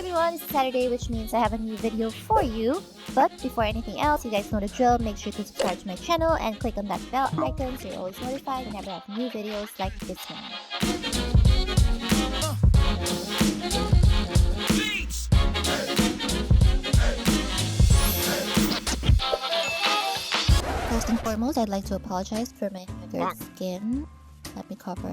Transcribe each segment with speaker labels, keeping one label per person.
Speaker 1: everyone, it's Saturday, which means I have a new video for you. But before anything else, you guys know the drill. Make sure to subscribe to my channel and click on that bell icon so you're always notified whenever I have new videos like this one. First and foremost, I'd like to apologize for my haggard skin. Let me cover.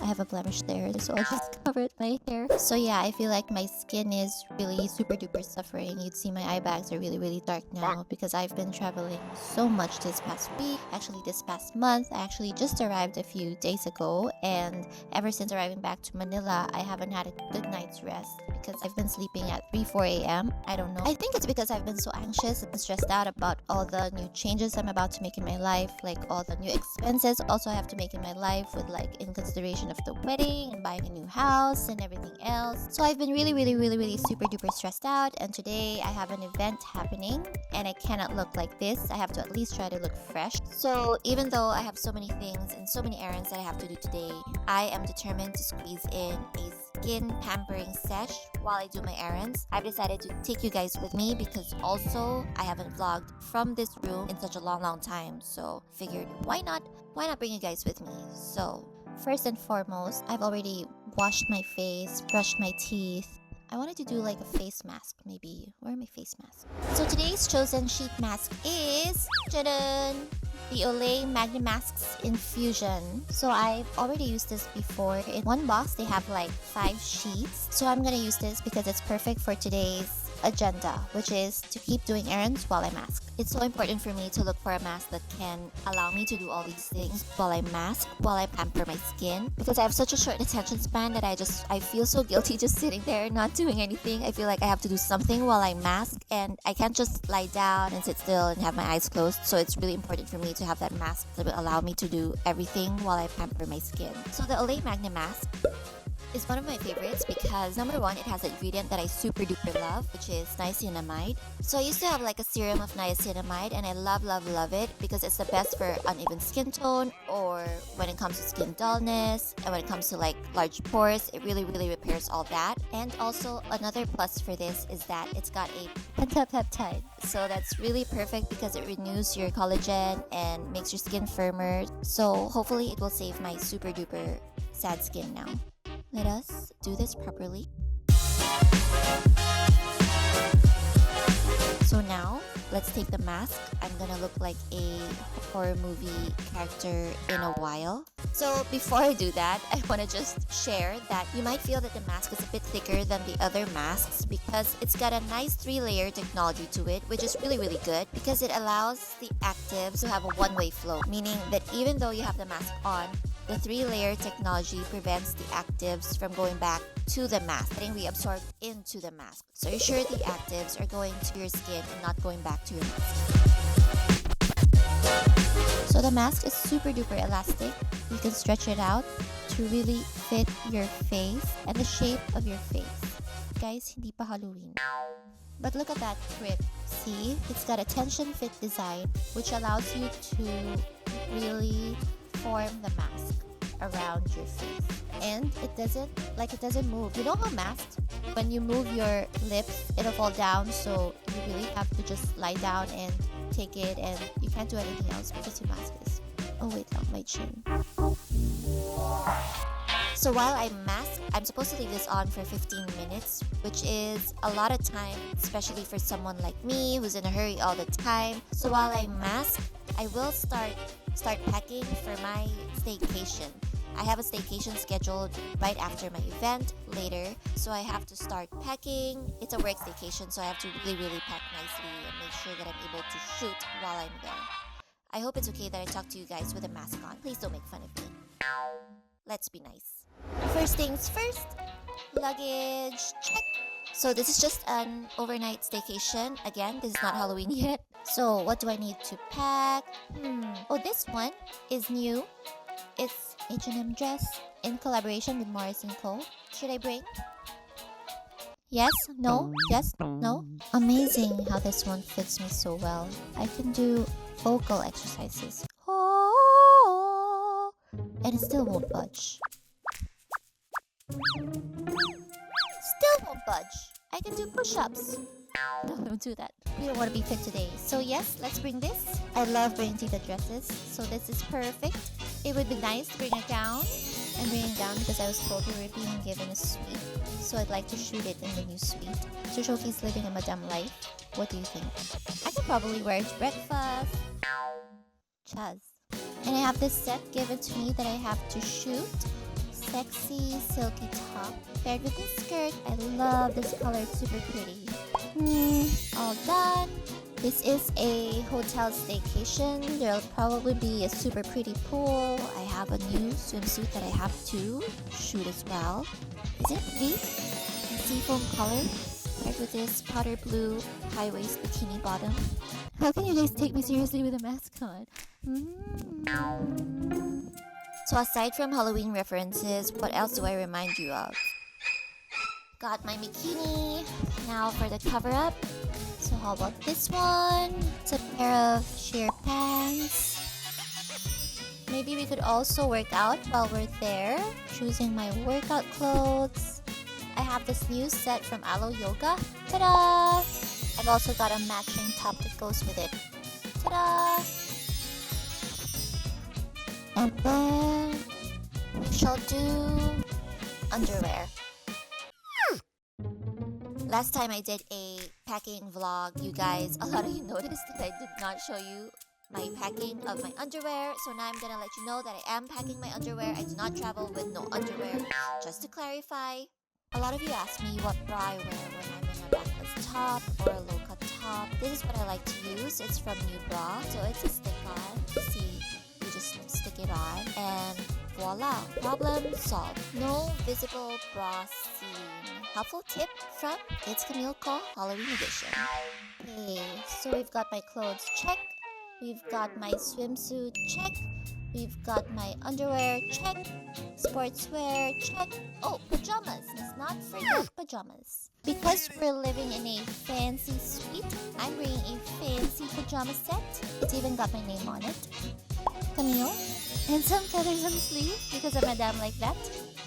Speaker 1: I have a blemish there, so I'll just cover my hair. So yeah, I feel like my skin is really super duper suffering. You'd see my eye bags are really dark now because I've been traveling so much this past week. Actually, this past month. I actually just arrived a few days ago, and ever since arriving back to Manila, I haven't had a good night's rest because I've been sleeping at 3-4 a.m. I don't know. I think it's because I've been so anxious and stressed out about all the new changes I'm about to make in my life, like all the new expenses also I have to make in my life with like in consideration of the wedding and buying a new house and everything else. So I've been really super duper stressed out, and today I have an event happening and I cannot look like this. I have to at least try to look fresh. So even though I have so many things and so many errands that I have to do today, I am determined to squeeze in a skin pampering sesh while I do my errands. I've decided to take you guys with me because also I haven't vlogged from this room in such a long time, so figured why not bring you guys with me. So first and foremost, I've already washed my face, brushed my teeth. I wanted to do like a face mask, maybe. Where are my face masks? So today's chosen sheet mask is the Olay Magnemasks Infusion. So I've already used this before. In one box, they have like 5 sheets. So I'm gonna use this because it's perfect for today's agenda, which is to keep doing errands while I mask. It's so important for me to look for a mask that can allow me to do all these things while I mask, while I pamper my skin, because I have such a short attention span that I feel so guilty just sitting there not doing anything. I feel like I have to do something while I mask, and I can't just lie down and sit still and have my eyes closed. So it's really important for me to have that mask that will allow me to do everything while I pamper my skin. So the Olay Magnemask is one of my favorites because number one, it has an ingredient that I super duper love, which is niacinamide. So I used to have like a serum of niacinamide, and I love it because it's the best for uneven skin tone, or when it comes to skin dullness, and when it comes to like large pores. It really repairs all that. And also another plus for this is that it's got a pentapeptide, so that's really perfect because it renews your collagen and makes your skin firmer. So hopefully it will save my super duper sad skin now. Let us do this properly. So now, let's take the mask. I'm gonna look like a horror movie character in a while. So before I do that, I want to just share that you might feel that the mask is a bit thicker than the other masks because it's got a nice 3-layer technology to it, which is really good because it allows the actives to have a one-way flow, meaning that even though you have the mask on, the 3-layer technology prevents the actives from going back to the mask, getting reabsorbed into the mask. So you're sure the actives are going to your skin and not going back to your mask. So the mask is super duper elastic. You can stretch it out to really fit your face and the shape of your face. Guys, hindi pa Halloween. But look at that grip. See? It's got a tension fit design which allows you to really form the mask around your face, and it doesn't move. You know how masks, when you move your lips, it'll fall down, so you really have to just lie down and take it, and you can't do anything else because your mask is... Oh wait lang, my chin. So while I mask, I'm supposed to leave this on for 15 minutes, which is a lot of time, especially for someone like me who's in a hurry all the time. So while I mask, I will start packing for my staycation. I have a staycation scheduled right after my event later, so I have to start packing. It's a work staycation, so I have to really pack nicely and make sure that I'm able to shoot while I'm there. I hope it's okay that I talk to you guys with a mask on. Please don't make fun of me. Let's be nice. First things first, luggage check. So this is just an overnight staycation. Again, this is not Halloween yet. So what do I need to pack? Oh, this one is new. It's H&M dress in collaboration with Morris & Co. Should I bring? Yes? No? Yes? No? Amazing how this one fits me so well. I can do vocal exercises. Oh, and it still won't budge. Still won't budge. I can do push-ups. No, don't do that. We don't want to be fit today. So yes, let's bring this. I love bringing Tita dresses, so this is perfect. It would be nice to bring a gown. I'm bringing it down because I was told we were being given a suite, so I'd like to shoot it in the new suite to showcase living a madam life. What do you think? I could probably wear it to breakfast. Chaz. And I have this set given to me that I have to shoot. Sexy, silky top paired with this skirt. I love this color. It's super pretty. All done. This is a hotel staycation. There'll probably be a super pretty pool. I have a new swimsuit that I have to shoot as well. Is it pretty? A seafoam color paired with this powder blue high-waist bikini bottom. How can you guys take me seriously with a mask on? So aside from Halloween references, what else do I remind you of? Got my bikini. Now for the cover-up. So how about this one? It's a pair of sheer pants. Maybe we could also work out while we're there. Choosing my workout clothes. I have this new set from Alo Yoga. Ta-da! I've also got a matching top that goes with it. Ta-da! And then we shall do underwear. Last time I did a packing vlog, you guys, a lot of you noticed that I did not show you my packing of my underwear. So now I'm gonna let you know that I am packing my underwear. I do not travel with no underwear. Just to clarify, a lot of you ask me what bra I wear when I'm in a backless top or a low-cut top. This is what I like to use. It's from New Bra, so it's a stick-on. See, you just stick it on and voila, problem solved. No visible bra seen. Helpful tip from It's Camille Call Halloween Edition. Okay, so we've got my clothes check. We've got my swimsuit check. We've got my underwear check. Sportswear check. Oh, pajamas. Let's not forget pajamas. Because we're living in a fancy suite, I'm bringing a fancy pajama set. It's even got my name on it. Camille. And some feathers on the sleeve because I'm a madam like that.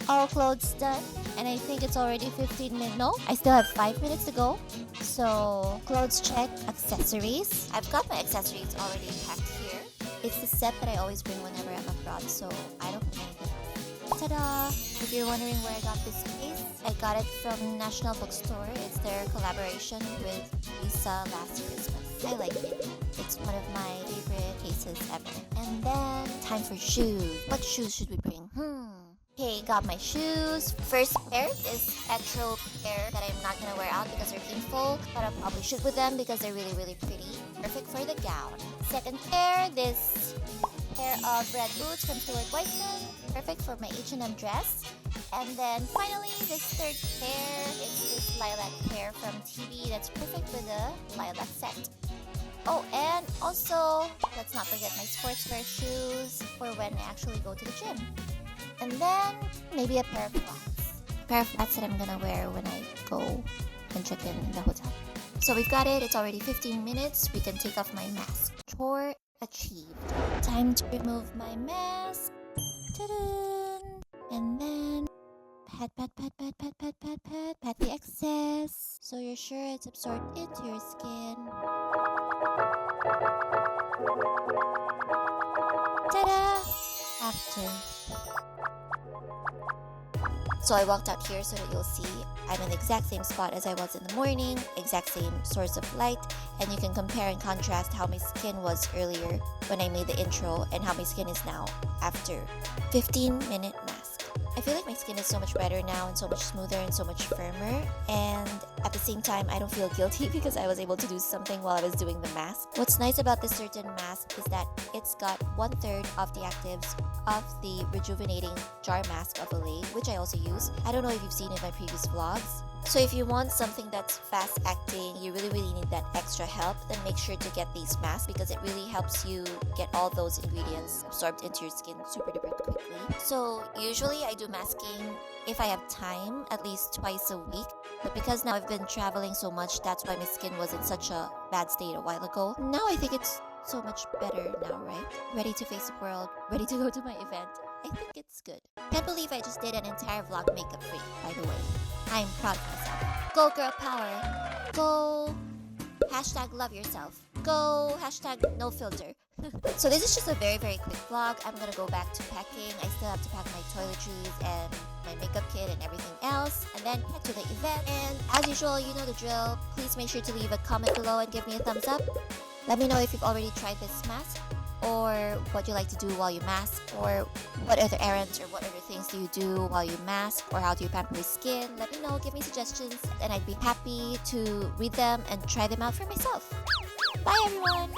Speaker 1: All clothes done, and I think it's already 15 minutes. No, I still have 5 minutes to go. So, clothes check, accessories. I've got my accessories already packed here. It's the set that I always bring whenever I'm abroad, so I don't bring anything else. Ta-da! If you're wondering where I got this case, I got it from National Bookstore. It's their collaboration with Lisa last Christmas. I like it. It's one of my favorite cases ever. And then, time for shoes. What shoes should we bring? Okay, got my shoes. First pair is actual pair that I'm not gonna wear out because they're painful, but I'll probably shoot with them because they're really, really pretty. Perfect for the gown. Second pair, this pair of red boots from Stuart Weitzman. Perfect for my H&M dress. And then finally, this third pair, it's this lilac pair from TV that's perfect with the lilac set. Oh, and also, let's not forget my sportswear shoes for when I actually go to the gym. And then, maybe a pair of flats. A pair of flats that I'm gonna wear when I go and check in the hotel. So we've got it. It's already 15 minutes. We can take off my mask. Chore achieved. Time to remove my mask. Ta-da! And then, pat the excess. So you're sure it's absorbed into your skin. Ta-da! After. So I walked out here so that you'll see I'm in the exact same spot as I was in the morning, exact same source of light, and you can compare and contrast how my skin was earlier when I made the intro and how my skin is now after 15-minute mask. I feel like my skin is so much better now and so much smoother and so much firmer, and at the same time I don't feel guilty because I was able to do something while I was doing the mask. What's nice about this certain mask is that it's got 1/3 of the actives of the Rejuvenating jar mask of Olay, which I also use. I don't know if you've seen in my previous vlogs. So if you want something that's fast acting, you really need that extra help, then make sure to get these masks because it really helps you get all those ingredients absorbed into your skin super duper quickly. So usually I do masking if I have time, at least twice a week. But because now I've been traveling so much, that's why my skin was in such a bad state a while ago. Now I think it's so much better now, right? Ready to face the world, ready to go to my event. I think it's good. Can't believe I just did an entire vlog makeup free, by the way. I'm proud of myself. Go girl power. Go hashtag love yourself. Go hashtag no filter. So this is just a very quick vlog. I'm gonna go back to packing. I still have to pack my toiletries and my makeup kit and everything else, and then head to the event. And as usual, you know the drill. Please make sure to leave a comment below and give me a thumbs up. Let me know if you've already tried this mask, or what you like to do while you mask, or what other errands or what other things do you do while you mask, or how do you pamper your skin. Let me know, give me suggestions, and I'd be happy to read them and try them out for myself. Bye everyone!